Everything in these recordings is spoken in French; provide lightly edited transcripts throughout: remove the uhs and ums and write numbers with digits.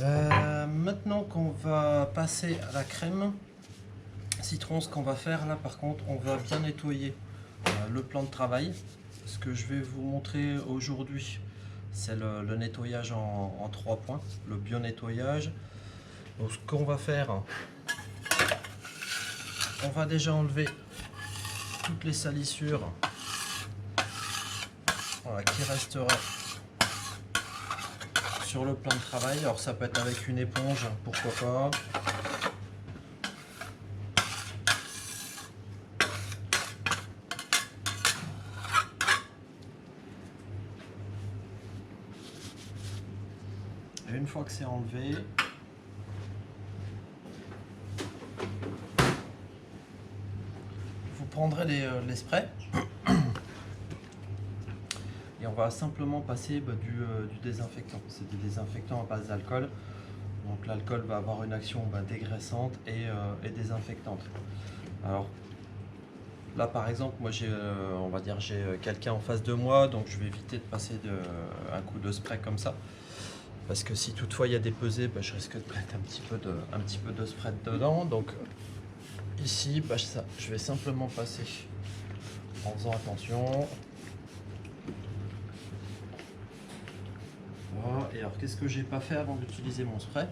Maintenant qu'on va passer à la crème citron, ce qu'on va faire là par contre, on va bien nettoyer le plan de travail. Ce que je vais vous montrer aujourd'hui, c'est le nettoyage en 3 points, le bio-nettoyage. Donc ce qu'on va faire, on va déjà enlever toutes les salissures, voilà, qui resteraient sur le plan de travail. Alors ça peut être avec une éponge, pourquoi pas. Et une fois que c'est enlevé, vous prendrez les sprays et on va simplement passer du désinfectant. C'est des désinfectants à base d'alcool. Donc l'alcool va avoir une action dégraissante et désinfectante. Alors là par exemple, moi j'ai j'ai quelqu'un en face de moi, donc je vais éviter de passer un coup de spray comme ça. Parce que si toutefois il y a des pesées, je risque de mettre un petit peu de spray dedans. Donc ici, je vais simplement passer en faisant attention. Voilà. Et alors qu'est-ce que j'ai pas fait avant d'utiliser mon spray?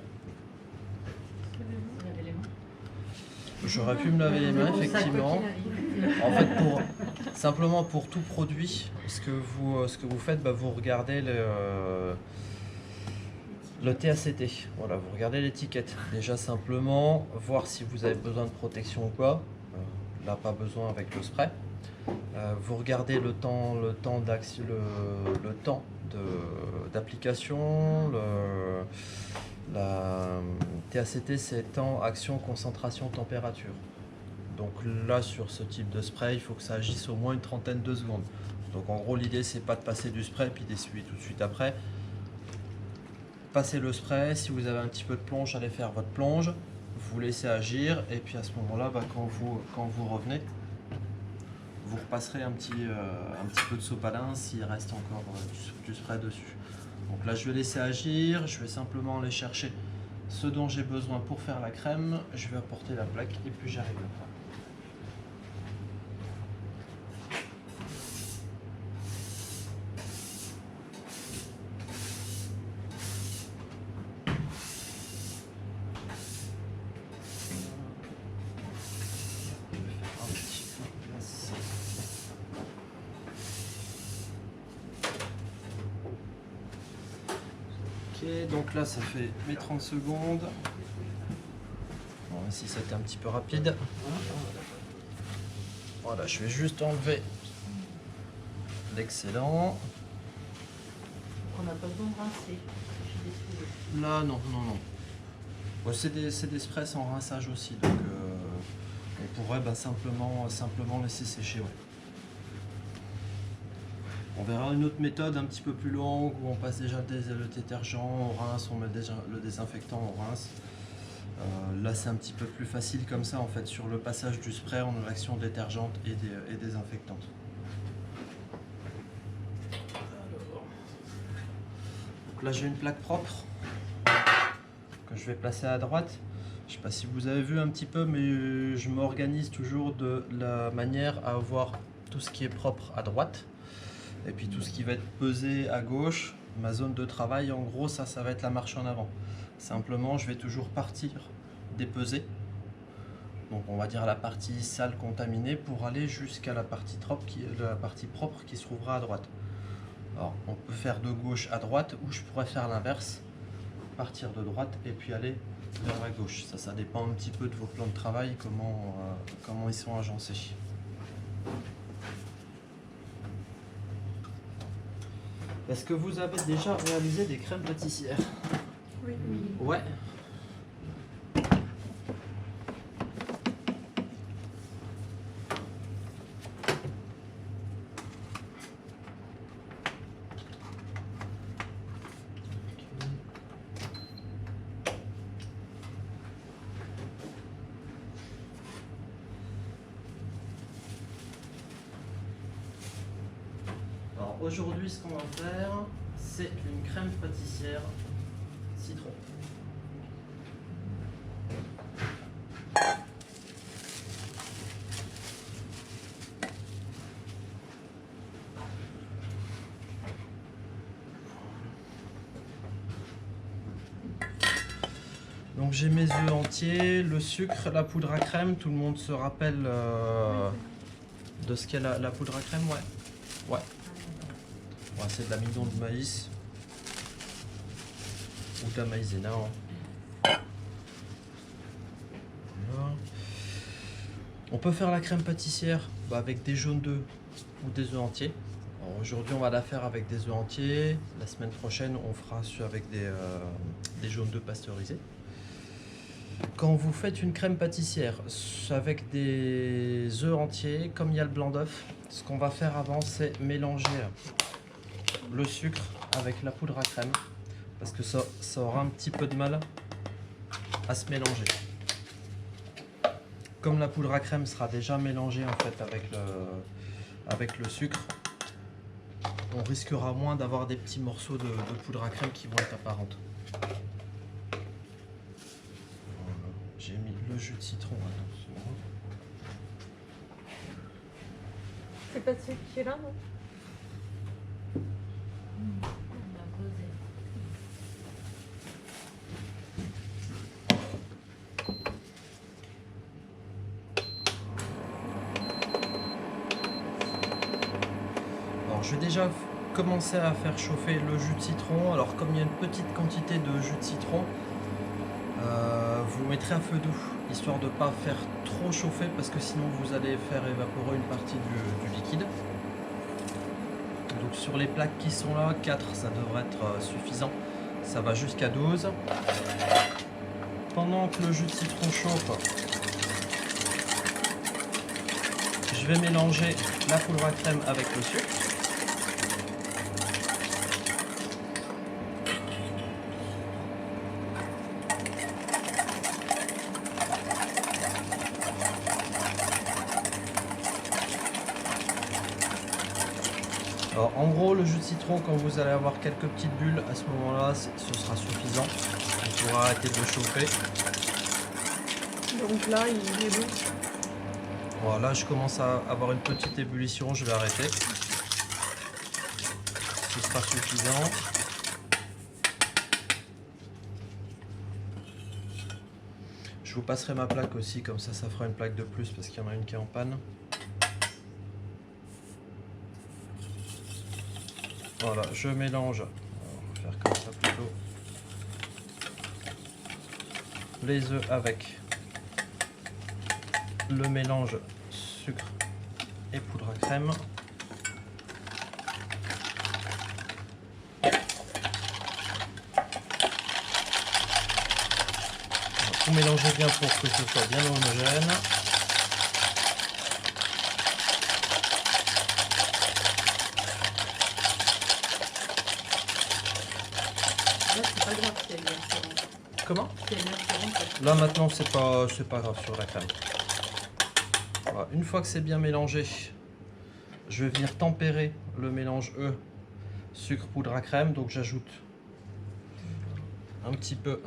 J'aurais pu me laver les mains, effectivement. En fait, simplement pour tout produit, ce que vous faites, vous regardez le TACT. Voilà, vous regardez l'étiquette. Déjà simplement voir si vous avez besoin de protection ou pas. Là, pas besoin avec le spray. Vous regardez le temps d'application. La TACT, c'est temps, action, concentration, température. Donc là, sur ce type de spray, il faut que ça agisse au moins une trentaine de secondes. Donc en gros, l'idée, c'est pas de passer du spray puis d'essuyer tout de suite après. Passez le spray, si vous avez un petit peu de plonge, allez faire votre plonge, vous laissez agir, et puis à ce moment-là, quand vous revenez, vous repasserez un petit peu de sopalin s'il reste encore du spray dessus. Donc là, je vais laisser agir, je vais simplement aller chercher ce dont j'ai besoin pour faire la crème, je vais apporter la plaque et puis j'arrive après. Ok, donc là ça fait mes 30 secondes. Bon, ici c'était un petit peu rapide. Voilà, je vais juste enlever l'excédent. On n'a pas besoin de rincer. Là, non. Bon, c'est des sprays sans rinçage aussi, donc on pourrait simplement laisser sécher. Ouais. On verra une autre méthode un petit peu plus longue où on passe déjà le détergent au rince, on met déjà le désinfectant au rince. Là c'est un petit peu plus facile comme ça en fait. Sur le passage du spray, on a l'action détergente et désinfectante. Donc là j'ai une plaque propre que je vais placer à droite. Je ne sais pas si vous avez vu un petit peu, mais je m'organise toujours de la manière à avoir tout ce qui est propre à droite. Et puis tout ce qui va être pesé à gauche, ma zone de travail, en gros, ça va être la marche en avant. Simplement, je vais toujours partir des pesées. Donc on va dire la partie sale contaminée pour aller jusqu'à la partie propre qui se trouvera à droite. Alors on peut faire de gauche à droite ou je pourrais faire l'inverse, partir de droite et puis aller vers la gauche. Ça dépend un petit peu de vos plans de travail, comment ils sont agencés. Est-ce que vous avez déjà réalisé des crèmes pâtissières? Oui. Ouais. Alors aujourd'hui, ce qu'on va faire, c'est une crème pâtissière citron. Donc j'ai mes œufs entiers, le sucre, la poudre à crème. Tout le monde se rappelle de ce qu'est la poudre à crème, ouais. Ouais. Ouais, c'est de l'amidon de maïs. Ou de la maïzena. Hein. Voilà. On peut faire la crème pâtissière avec des jaunes d'œufs ou des œufs entiers. Aujourd'hui on va la faire avec des œufs entiers. La semaine prochaine on fera avec des jaunes d'œufs pasteurisés. Quand vous faites une crème pâtissière avec des œufs entiers, comme il y a le blanc d'œuf, ce qu'on va faire avant c'est mélanger le sucre avec la poudre à crème. Parce que ça aura un petit peu de mal à se mélanger. Comme la poudre à crème sera déjà mélangée en fait avec le sucre, on risquera moins d'avoir des petits morceaux de poudre à crème qui vont être apparentes. Voilà. J'ai mis le jus de citron. Attention. C'est pas celui qui est là, non? Je vais déjà commencer à faire chauffer le jus de citron. Alors comme il y a une petite quantité de jus de citron, vous mettrez à feu doux, histoire de ne pas faire trop chauffer parce que sinon vous allez faire évaporer une partie du liquide. Donc sur les plaques qui sont là, 4 ça devrait être suffisant. Ça va jusqu'à 12. Pendant que le jus de citron chauffe, je vais mélanger la poudre à crème avec le sucre. Alors en gros le jus de citron, quand vous allez avoir quelques petites bulles, à ce moment-là ce sera suffisant. On pourra arrêter de le chauffer. Donc là il est bon. Voilà, je commence à avoir une petite ébullition, je vais arrêter. Ce sera suffisant. Je vous passerai ma plaque aussi, comme ça fera une plaque de plus parce qu'il y en a une qui est en panne. Voilà, je mélange, on va faire comme ça plutôt, les œufs avec le mélange sucre et poudre à crème. Tout mélanger bien pour que ce soit bien homogène. Pas grave, c'est bien. Comment? C'est bien. Là maintenant c'est pas grave sur la crème. Voilà. Une fois que c'est bien mélangé, je vais venir tempérer le mélange sucre poudre à crème. Donc j'ajoute un petit peu